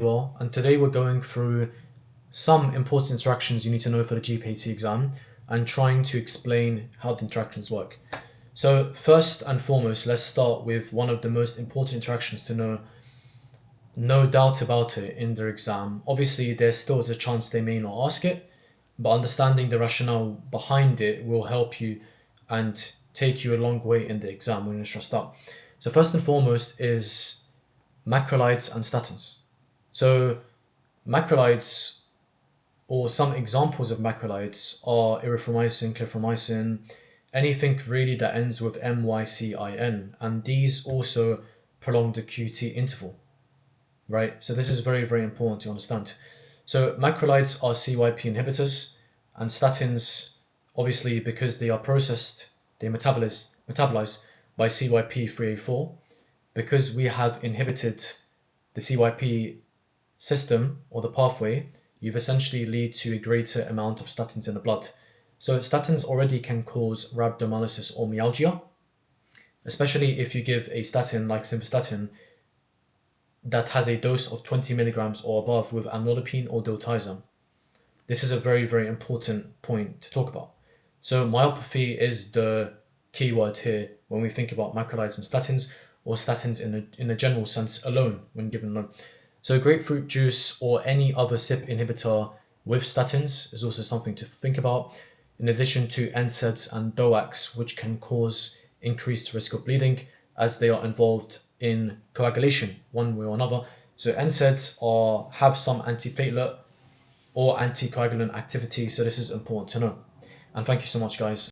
Well, and today we're going through some important interactions you need to know for the Gphc exam and trying to explain how the interactions work. So first and foremost, let's start with one of the most important interactions to know, no doubt about it, in their exam. Obviously, there still is a chance they may not ask it, but understanding the rationale behind it will help you and take you a long way in the exam when you stressed out. So first and foremost is macrolides and statins. So macrolides, or some examples of macrolides, are erythromycin, clarithromycin, anything really that ends with mycin, and these also prolong the QT interval, right? So this is very, very important to understand. So macrolides are CYP inhibitors, and statins, obviously, because they are processed, they metabolize by CYP3A4. Because we have inhibited the CYP system or the pathway, you've essentially lead to a greater amount of statins in the blood. So statins already can cause rhabdomyolysis or myalgia, especially if you give a statin like simvastatin that has a dose of 20 milligrams or above with amlodipine or diltiazem. This is a very, very important point to talk about. So myopathy is the key word here when we think about macrolides and statins, or statins in a general sense alone when given alone. So grapefruit juice or any other CYP inhibitor with statins is also something to think about, in addition to NSAIDs and DOACs, which can cause increased risk of bleeding as they are involved in coagulation one way or another. So NSAIDs have some antiplatelet or anticoagulant activity, so this is important to know. And thank you so much, guys.